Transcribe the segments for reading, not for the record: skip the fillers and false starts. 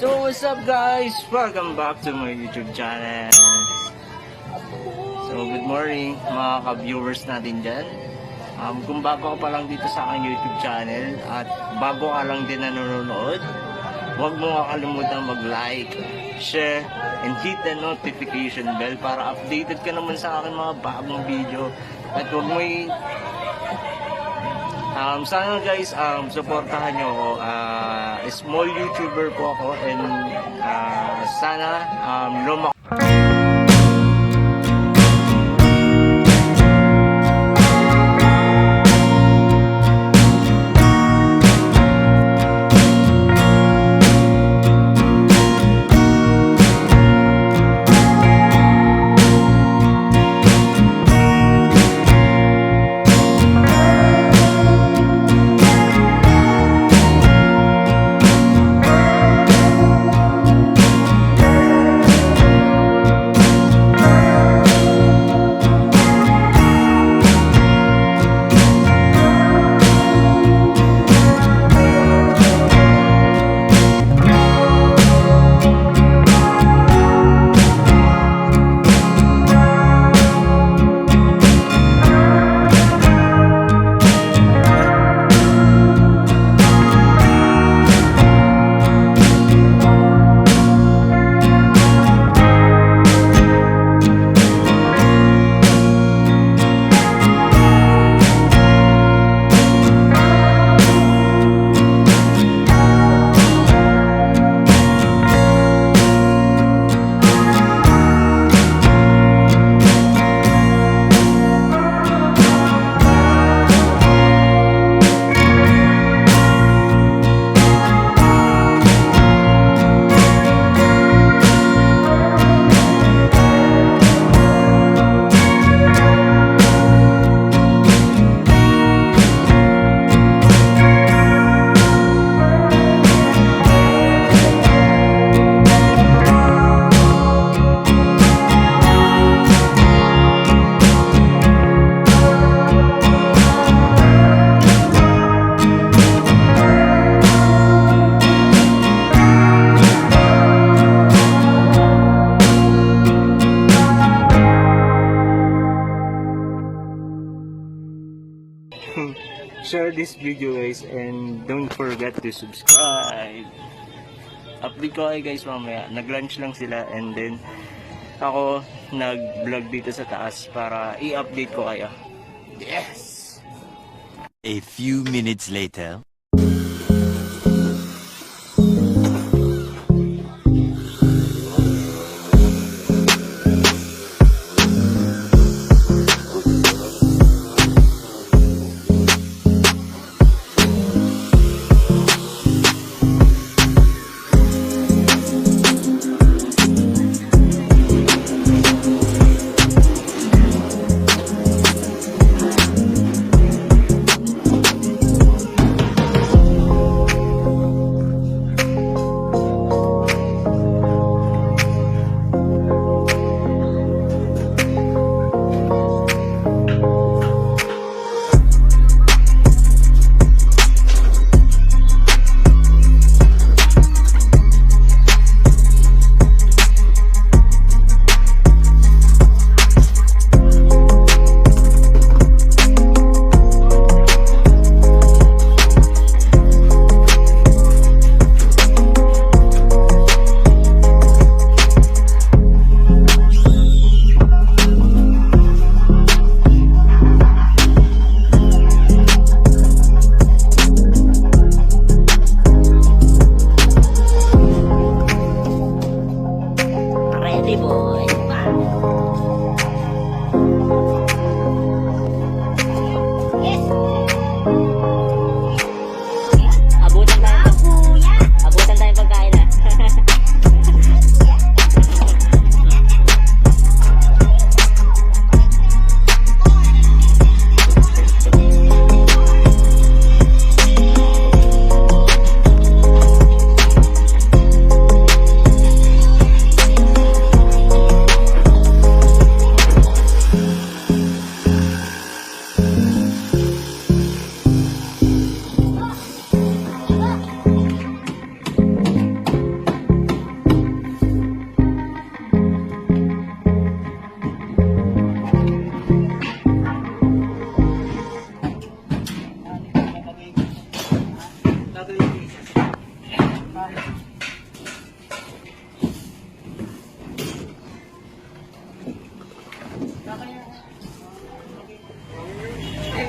So what's up guys? Welcome back to my YouTube channel. So good morning mga ka-viewers natin dyan. Kung bago ka pa lang dito sa aking YouTube channel at bago ka lang din nanonood, huwag mo kakalimutan mag-like, share, and hit the notification bell para updated ka naman sa aking mga bagong video. At huwag mo sana guys, supportahan nyo ako. Small YouTuber po ako and sana lumaki. Share this video guys and don't forget to subscribe. Update ko kayo guys mamaya. Nag-lunch lang sila and then ako nag-vlog dito sa taas para i-update ko kayo. Yes! A few minutes later.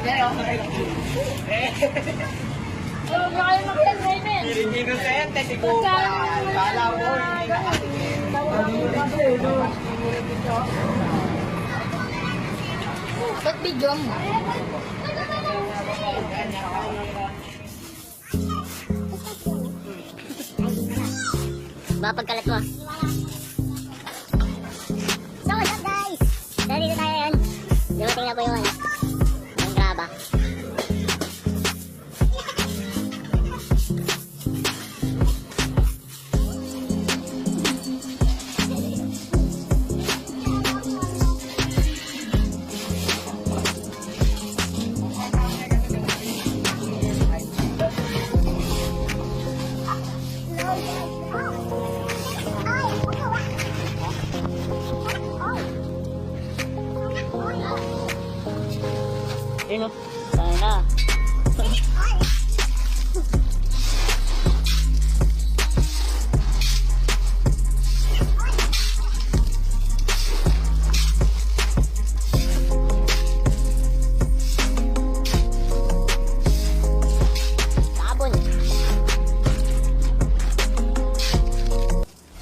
Huwag na kayo mag-entertainment. Inosente, si Kupa. Kala mo, hindi Ba't video mo? Baka pagkalat mo. So, what's up guys? Dito tayo yan. Dumating na po yung graba. Ayun o. Sana.